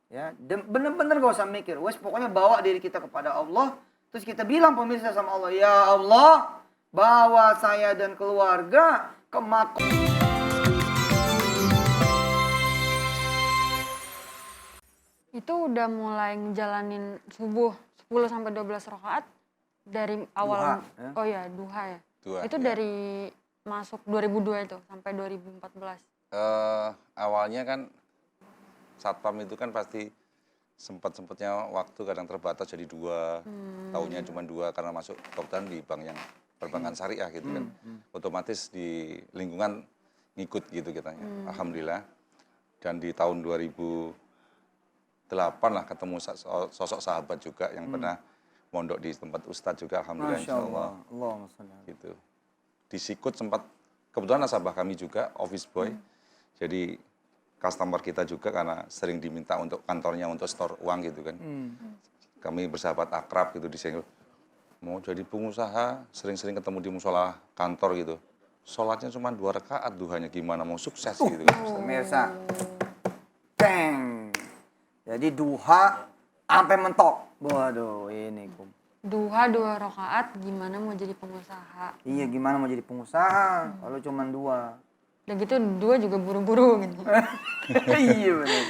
Ya, bener-bener gak usah mikir. Wes pokoknya bawa diri kita kepada Allah. Terus kita bilang pemirsa sama Allah, ya Allah, bawa saya dan keluarga ke makom. Itu udah mulai ngejalanin subuh 10 sampai 12 rakaat dari awal. Duha, ya? Oh ya, duha ya. Duha, Itu ya. dari masuk 2002 itu sampai 2014. Awalnya kan satpam itu kan pasti sempatnya waktu kadang terbatas jadi 2, tahunnya cuma 2 karena masuk kebetulan di bank yang perbankan syariah gitu kan. Otomatis di lingkungan ngikut gitu kitanya. Alhamdulillah. Dan di tahun 2008 lah ketemu sosok sahabat juga yang pernah mondok di tempat Ustadz juga, alhamdulillah Masya insyaallah. Allah. Gitu. Di Sikut sempat, kebetulan nasabah kami juga, office boy. Jadi customer kita juga karena sering diminta untuk kantornya untuk store uang gitu kan. Kami bersahabat akrab gitu di sini. Mau jadi pengusaha, sering-sering ketemu di musola kantor gitu. Sholatnya cuma 2 rakaat, duhanya gimana mau sukses gitu kan. Pemirsa, teng. Jadi duha sampai mentok. Waduh, ini kum. Duha 2 rakaat gimana mau jadi pengusaha. Iya, gimana mau jadi pengusaha kalau cuma 2? Udah gitu 2 juga buru-buru gitu. Iya benar.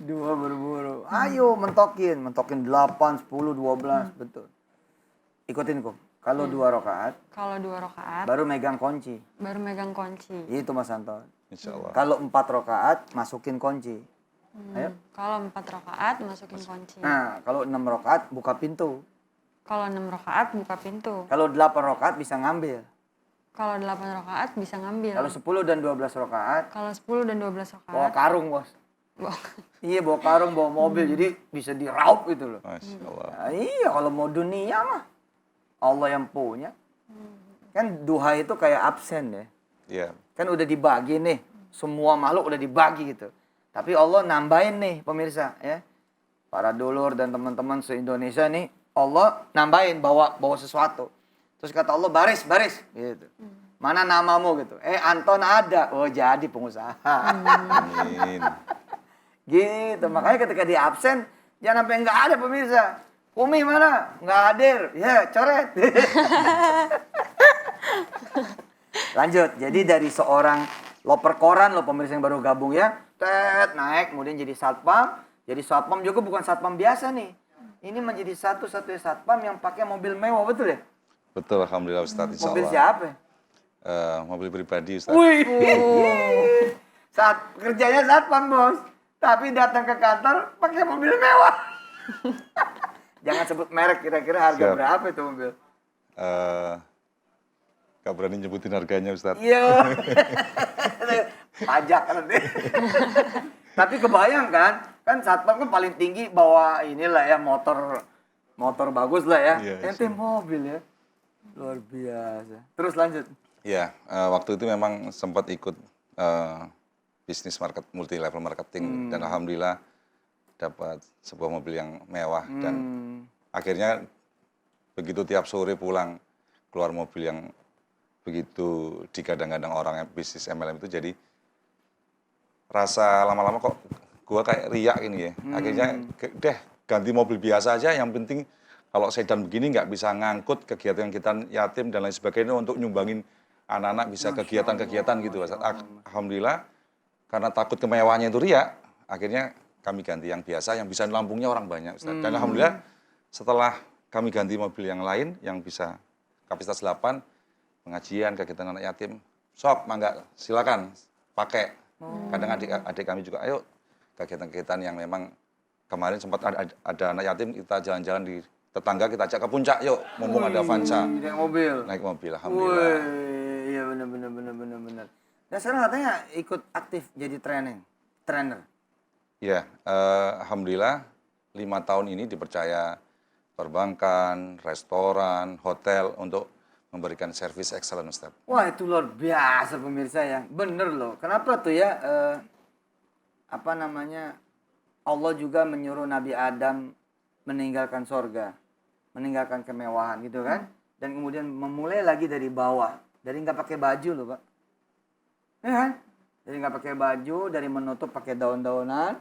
2 berburu. Ayo mentokin 8, 10, 12, betul. Ikutin kum. Kalau 2 rakaat Kalau 2 rakaat baru megang kunci. baru megang kunci. Itu Mas Anton. Insyaallah. Kalau 4 rakaat masukin kunci. Ayo. Kalau 4 rakaat masukin kunci. Nah, kalau 6 rakaat buka pintu. Kalau 6 rakaat buka pintu. Kalau 8 rakaat bisa ngambil. Kalau 8 rakaat bisa ngambil. Kalau 10 dan 12 rakaat Kalau 10 dan 12 bawa rakaat karung, Bos. Iya, bawa karung, bawa mobil. Jadi bisa diraup gitu loh. Masya Allah. Nah, iya, kalau mau dunia mah Allah yang punya. Kan duha itu kayak absen ya. Iya. Kan udah dibagi nih. Semua makhluk udah dibagi gitu. Tapi Allah nambahin nih pemirsa ya. Para dulur dan teman-teman se-Indonesia nih, Allah nambahin bawa sesuatu. Terus kata Allah baris gitu. Mana namamu gitu. Anton ada. Oh, jadi pengusaha. Amin. Gitu. Makanya ketika dia absen jangan sampai enggak ada pemirsa. Umi mana? Nggak hadir. Ya, coret. Lanjut. Jadi dari seorang loper koran lo pemirsa yang baru gabung ya. Naik kemudian jadi satpam. Jadi satpam juga bukan satpam biasa nih. Ini menjadi satu-satunya satpam yang pakai mobil mewah, betul ya? Betul, alhamdulillah Ustadz, insyaallah. Mobil siapa? Mobil pribadi Ustadz. Wih. Saat kerjanya satpam, Bos. Tapi datang ke kantor pakai mobil mewah. Jangan sebut merek, kira-kira harga Siap. berapa itu mobil? Gak berani nyebutin harganya Ustadz. Iya. Pajak nanti. Tapi kebayang kan satpam kan paling tinggi bawa inilah ya motor bagus lah ya. Iya, Ente mobil ya. Luar biasa. Terus lanjut. Iya, waktu itu memang sempat ikut bisnis multi level marketing dan alhamdulillah dapat sebuah mobil yang mewah dan akhirnya begitu tiap sore pulang keluar mobil yang begitu digadang-gadang orang yang bisnis MLM itu jadi rasa lama-lama kok gua kayak riak ini ya. Akhirnya deh ganti mobil biasa aja yang penting kalau sedan begini nggak bisa ngangkut kegiatan yatim dan lain sebagainya untuk nyumbangin anak-anak bisa kegiatan-kegiatan gitu. Alhamdulillah karena takut kemewahannya itu riak, akhirnya kami ganti yang biasa yang bisa nampungnya orang banyak Ustaz. Dan alhamdulillah setelah kami ganti mobil yang lain yang bisa kapasitas 8 pengajian kegiatan anak yatim, sok mangga silakan pakai. Kadang adik kami juga ayo kegiatan-kegiatan yang memang kemarin sempat ada anak yatim kita jalan-jalan di tetangga kita ajak ke puncak yuk mumpung ada Avanza. Naik mobil alhamdulillah. Wih, iya benar. Dan sekarang katanya ikut aktif jadi trainer. Ya, alhamdulillah 5 tahun ini dipercaya perbankan, restoran, hotel untuk memberikan service excellent Ustaz. Wah, itu luar biasa pemirsa ya. Bener loh. Kenapa tuh ya Allah juga menyuruh Nabi Adam meninggalkan sorga, meninggalkan kemewahan gitu kan, dan kemudian memulai lagi dari bawah, dari nggak pakai baju loh Pak, ya kan? Dari nggak pakai baju, dari menutup pakai daun-daunan,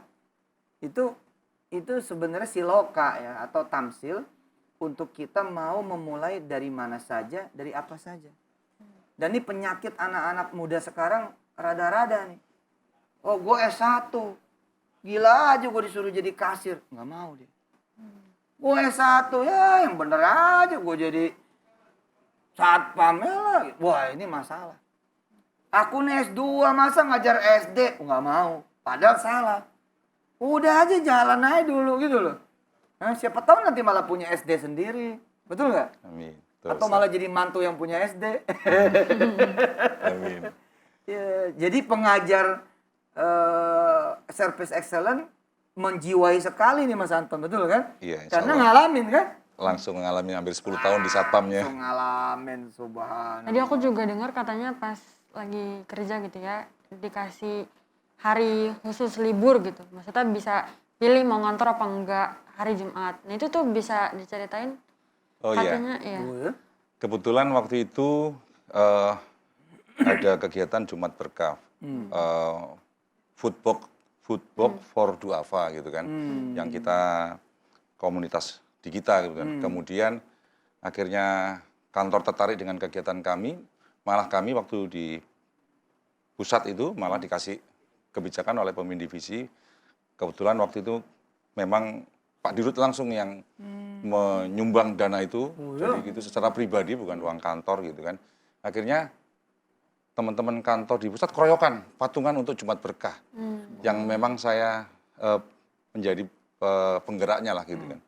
itu itu sebenarnya siloka ya atau tamsil untuk kita mau memulai dari mana saja, dari apa saja. Dan ini penyakit anak-anak muda sekarang rada-rada nih. Oh, gue S1. Gila aja gue disuruh jadi kasir. Nggak mau dia. Gue S1, ya yang bener aja gue jadi satpam ya lah. Wah, ini masalah. Aku nih S2, masa ngajar SD? Nggak mau. Padahal salah. Udah aja jalan aja dulu gitu loh. Nah, siapa tahu nanti malah punya SD sendiri. Betul nggak? Amin. Betul, Atau Ustaz. malah jadi mantu yang punya SD. Amin. Ya, jadi pengajar service excellent menjiwai sekali nih Mas Anton, betul kan? Iya, insya Karena Allah. ngalamin kan? Langsung mengalami hampir 10 tahun di satpamnya. Langsung ngalamin, subhanallah. Tadi aku juga dengar katanya pas lagi kerja gitu ya, dikasih hari khusus libur gitu. Maksudnya bisa pilih mau ngantor apa enggak hari Jumat. Nah itu tuh bisa diceritain Oh iya. katanya ya. Oh, ya? Kebetulan waktu itu ada kegiatan Jumat Berkah. Foodbox for Duafa gitu kan. Yang kita komunitas di kita gitu kan. Kemudian akhirnya kantor tertarik dengan kegiatan kami, malah kami waktu di pusat itu malah dikasih kebijakan oleh pemimpin divisi. Kebetulan waktu itu memang Pak Dirut langsung yang menyumbang dana itu, jadi gitu secara pribadi bukan uang kantor gitu kan. Akhirnya teman-teman kantor di pusat keroyokan patungan untuk Jumat Berkah, yang memang saya menjadi penggeraknya lah gitu kan.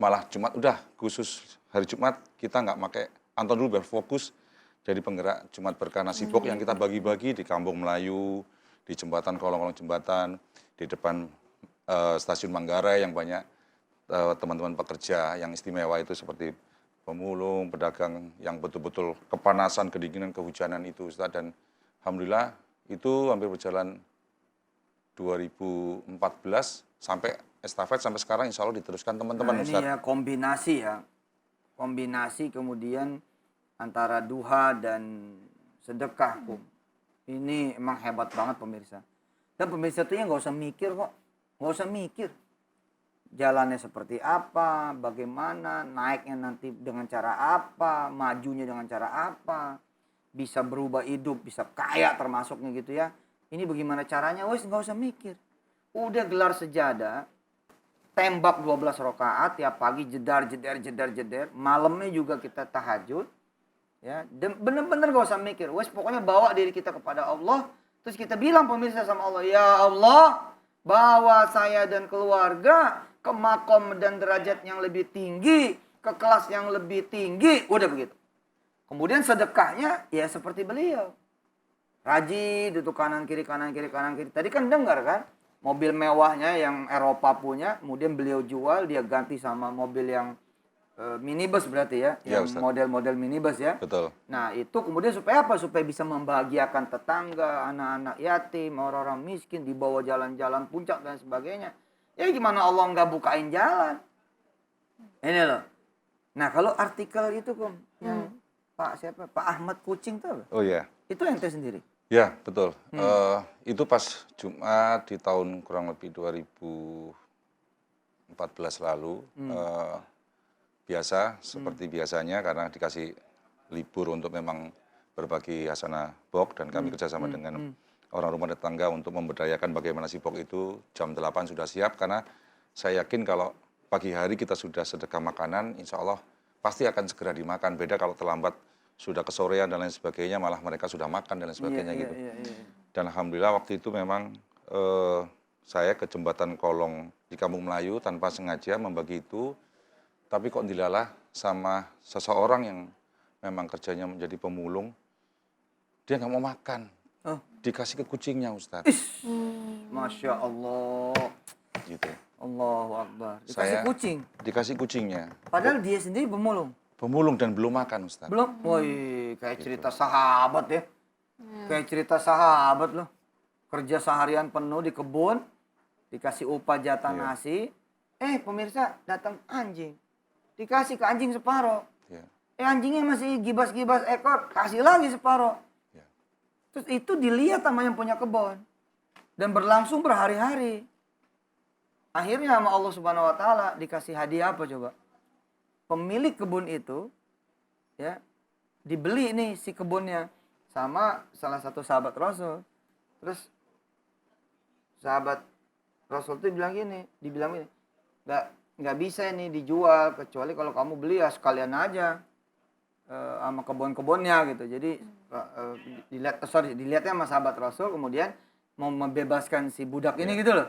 Malah Jumat udah khusus hari Jumat kita nggak pakai Anton dulu biar fokus jadi penggerak Jumat Berkah nasi bok yang kita bagi-bagi di Kampung Melayu, di jembatan kolong-kolong jembatan, di depan stasiun Manggarai yang banyak teman-teman pekerja yang istimewa itu seperti pemulung, pedagang yang betul-betul kepanasan, kedinginan, kehujanan itu Ustaz. Dan alhamdulillah itu hampir berjalan 2014 sampai estafet sampai sekarang insya Allah diteruskan teman-teman Nah, ini Ustaz. ya kombinasi ya. Kombinasi kemudian antara duha dan sedekah. Kum. Ini emang hebat banget pemirsa. Dan pemirsa tuh ya nggak usah mikir kok. Nggak usah mikir. Jalannya seperti apa, bagaimana, naiknya nanti dengan cara apa, majunya dengan cara apa. Bisa berubah hidup, bisa kaya termasuknya gitu ya. Ini bagaimana caranya, wes nggak usah mikir. Udah gelar sejadah, tembak 12 rakaat tiap pagi jedar. Malamnya juga kita tahajud. Ya, bener-bener gak usah mikir. Wes pokoknya bawa diri kita kepada Allah. Terus kita bilang pemirsa sama Allah, ya Allah, bawa saya dan keluarga ke makom dan derajat yang lebih tinggi, ke kelas yang lebih tinggi. Udah begitu. Kemudian sedekahnya ya seperti beliau. Rajin itu kanan kiri. Tadi kan dengar kan? Mobil mewahnya yang Eropa punya, kemudian beliau jual, dia ganti sama mobil yang minibus berarti ya, Ya, yang Ustaz. model-model minibus ya. Betul. Nah itu kemudian supaya apa? Supaya bisa membahagiakan tetangga, anak-anak yatim, orang-orang miskin, dibawa jalan-jalan puncak dan sebagainya. Ya gimana Allah nggak bukain jalan? Ini loh. Nah kalau artikel itu Kum, yang Pak siapa? Pak Ahmad Kucing tuh, Oh iya. itu ente sendiri. Ya, betul. Itu pas Jumat di tahun kurang lebih 2014 lalu. Biasa, seperti biasanya karena dikasih libur untuk memang berbagi hasanah bok dan kami kerjasama dengan orang rumah tetangga untuk memberdayakan bagaimana si bok itu jam 8 sudah siap karena saya yakin kalau pagi hari kita sudah sedekah makanan, insya Allah pasti akan segera dimakan. Beda kalau terlambat sudah kesorean dan lain sebagainya, malah mereka sudah makan dan lain sebagainya gitu. Iya. Dan alhamdulillah waktu itu memang saya ke jembatan kolong di Kampung Melayu tanpa sengaja membagi itu, tapi kok dilalah sama seseorang yang memang kerjanya menjadi pemulung, dia nggak mau makan, Oh. dikasih ke kucingnya Ustaz. Masya Allah. Gitu. Allahu Akbar. Dikasih Saya- kucing. Dikasih kucingnya, Padahal dia sendiri pemulung. pemulung dan belum makan Ustaz. Belum? Woi, kayak cerita sahabat ya. Kayak cerita sahabat loh. Kerja seharian penuh di kebun, dikasih upah jatah nasi. Pemirsa, datang anjing. Dikasih ke anjing separoh. Ya. Anjingnya masih gibas-gibas ekor, kasih lagi separoh. Ya. Terus itu dilihat sama yang punya kebun. Dan berlangsung berhari-hari. akhirnya sama Allah Subhanahu wa taala dikasih hadiah apa coba? Pemilik kebun itu ya dibeli nih si kebunnya sama salah satu sahabat Rasul. Terus sahabat Rasul tuh dibilang gini, nggak bisa ini dijual kecuali kalau kamu beli ya sekalian aja sama kebun-kebunnya gitu. Jadi dilihatnya sama sahabat Rasul, kemudian mau membebaskan si budak ini gitu loh.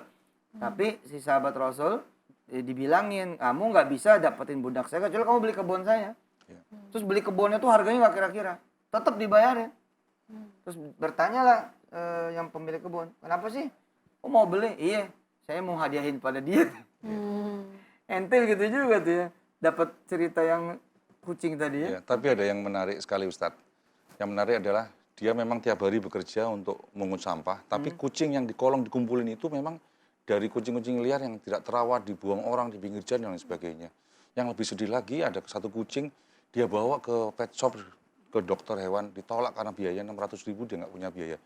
Tapi si sahabat Rasul dibilangin, kamu nggak bisa dapetin budak saya kecuali kamu beli kebun saya. Terus beli kebunnya tuh harganya nggak kira-kira, tetap dibayarin. Terus bertanyalah yang pemilik kebun, kenapa sih? Oh mau beli? Iya, saya mau hadiahin pada dia. Entil gitu juga tuh ya, dapat cerita yang kucing tadi ya. Ya, tapi ada yang menarik sekali Ustadz. Yang menarik adalah dia memang tiap hari bekerja untuk mengut sampah, tapi kucing yang di kolong dikumpulin itu memang dari kucing-kucing liar yang tidak terawat, dibuang orang di pinggir jalan dan lain sebagainya. Yang lebih sedih lagi ada satu kucing dia bawa ke pet shop, ke dokter hewan, ditolak karena biaya 600.000, dia nggak punya biaya.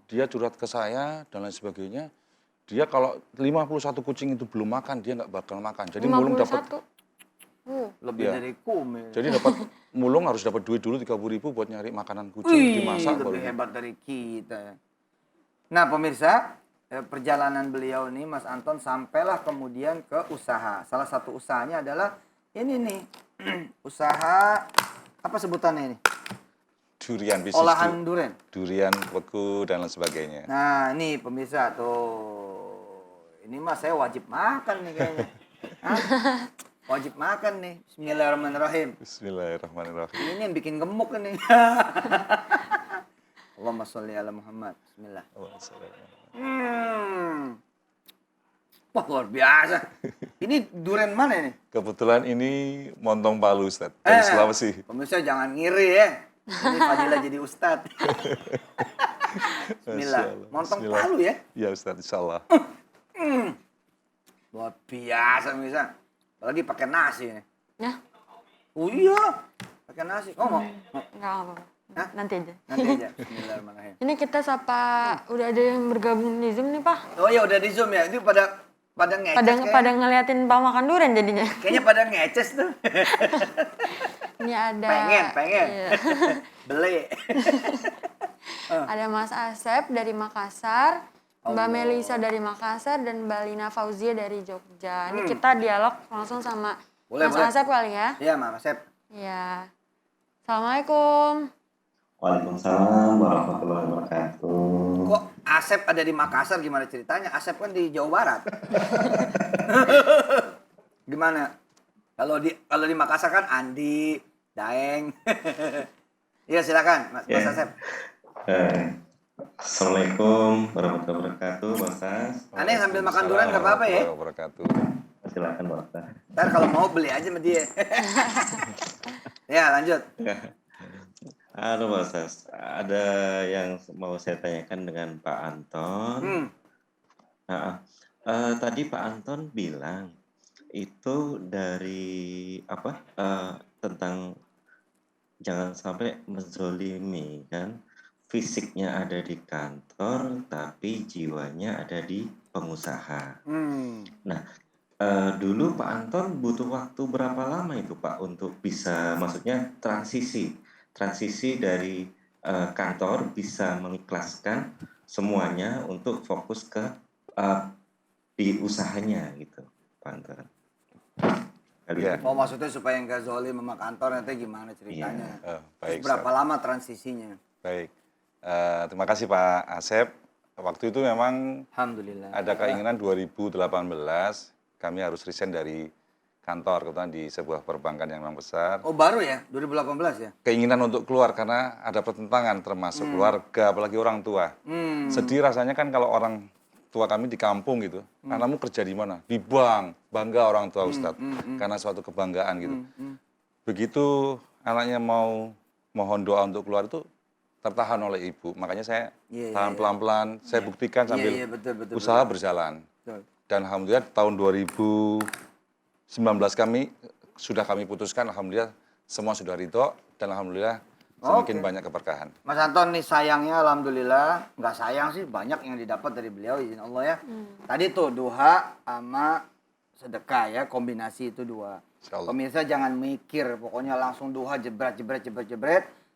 Dia curhat ke saya dan lain sebagainya. Dia kalau 51 kucing itu belum makan, dia nggak bakal makan. Jadi mulung dapat 51. Lebih Ya. dari kumil. Jadi dapat mulung harus dapat duit dulu 30.000 buat nyari makanan kucing, dimasak lebih baru. hebat dari kita. Nah pemirsa, perjalanan beliau nih Mas Anton sampailah kemudian ke usaha. Salah satu usahanya adalah ini nih, usaha apa sebutannya ini? Durian, bisnis Olahan durian. durian, beku dan lain sebagainya. Nah ini pemirsa tuh, ini mas saya wajib makan nih kayaknya. Hah? Wajib makan nih. Bismillahirrahmanirrahim. Bismillahirrahmanirrahim. Ini yang bikin gemuk ini. Allahumma sholli ala Muhammad. Bismillah. Wah luar biasa. Ini durian mana ini? Kebetulan ini Montong Palu, Ustaz. Dari Sulawesi. Pemirsa jangan ngiri ya. Ini Fadilah jadi ustadz. Bismillah. Montong Bismillah. Palu ya? Ya Ustaz, insya-Allah. Luar biasa pemirsa. Apalagi pakai nasi ini. Ya, Oh iya. Pakai nasi. Oh mau? nggak apa-apa. Hah? Nanti aja. Nanti aja. Bismillahirrahmanirrahim. Ini kita sapa, udah ada yang bergabung di Zoom nih, Pak. Oh iya udah di Zoom ya. Itu pada ngeces Pada ngeliatin Pak makan durian jadinya. kayaknya pada ngeces tuh. Ini ada pengen. iya. Beli. Ada Mas Asep dari Makassar, Mbak Allah. Melisa dari Makassar, dan Mbak Lina Fauzia dari Jogja. Ini kita dialog langsung sama Boleh, Mas boleh. Asep kali ya. Iya Mas Asep. Iya. Assalamualaikum. Waalaikumsalam warahmatullahi wabarakatuh. Kok Asep ada di Makassar gimana ceritanya? Asep kan di Jawa Barat. Gimana? Kalau di Makassar kan Andi, Daeng. Iya silakan Mas Ya. Asep. Assalamualaikum warahmatullahi wabarakatuh, Mas As. Aneh sambil makan durian nggak apa-apa ya? Wabarakatuh. Silakan, Mas As. Ntar kalau mau beli aja sama dia. Ya lanjut. Halo, Mas As. Ada yang mau saya tanyakan dengan Pak Anton. Nah, tadi Pak Anton bilang itu dari apa? Tentang jangan sampai menzolimi kan. Fisiknya ada di kantor, tapi jiwanya ada di pengusaha. Nah, dulu Pak Anton butuh waktu berapa lama itu Pak untuk bisa, maksudnya transisi dari kantor bisa mengikhlaskan semuanya untuk fokus ke di usahanya gitu, Pak Anton. Kali Ya. itu. Oh maksudnya supaya nggak zolim sama kantor nanti gimana ceritanya? Baik, Terus berapa Ustaz. lama transisinya? Baik. Terima kasih Pak Asep. Waktu itu memang Alhamdulillah. ada keinginan 2018 kami harus resign dari kantor, kebetulan di sebuah perbankan yang memang besar. Oh baru ya? 2018 ya? Keinginan untuk keluar karena ada pertentangan termasuk keluarga, apalagi orang tua. Sedih rasanya kan kalau orang tua kami di kampung gitu. Anakmu kerja di mana? Di bank. Bangga orang tua Ustadz. Karena suatu kebanggaan gitu. Begitu anaknya mau mohon doa untuk keluar itu tertahan oleh ibu. Makanya saya Iya, tahan iya. pelan-pelan. Saya buktikan sambil Iya, betul, usaha berjalan. Betul. Dan alhamdulillah tahun 2019 kami putuskan, alhamdulillah semua sudah ridho dan alhamdulillah semakin Oke. banyak keberkahan. Mas Anton nih sayangnya alhamdulillah, nggak sayang sih banyak yang didapat dari beliau izin Allah ya. Tadi tuh duha sama sedekah ya, kombinasi itu dua. Insyaallah. Pemirsa jangan mikir pokoknya langsung duha jebret.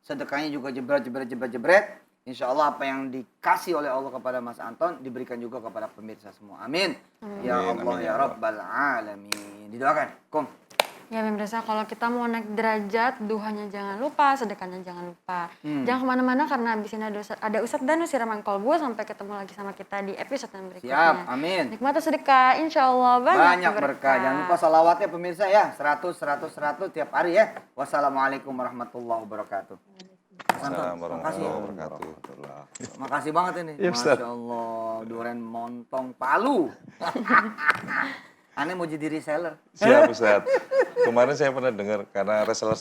Sedekahnya juga jebret. Insya Allah apa yang dikasih oleh Allah kepada Mas Anton diberikan juga kepada pemirsa semua. Amin. Ya Amin, Allah amin, ya ya Allah. Rabbal Alamin. Didoakan. Kom. Ya pemirsa, kalau kita mau naik derajat, duhanya jangan lupa, sedekahnya jangan lupa. Jangan kemana-mana karena abis ini ada Ustadz Danus Siraman Kolbu. Sampai ketemu lagi sama kita di episode yang berikutnya. Siap. Amin. Nikmati sedekah, insya Allah Banyak berkah. Jangan lupa salawatnya pemirsa ya. 100 tiap hari ya. Wassalamualaikum warahmatullahi wabarakatuh. Mas Anton, Assalamualaikum makasih ya. warahmatullahi wabarakatuh. Makasih banget ini. Iya, Ustaz. Masya Allah. Duren montong Palu. Aneh mau jadi reseller. Siap Ustaz. Kemarin saya pernah dengar karena reseller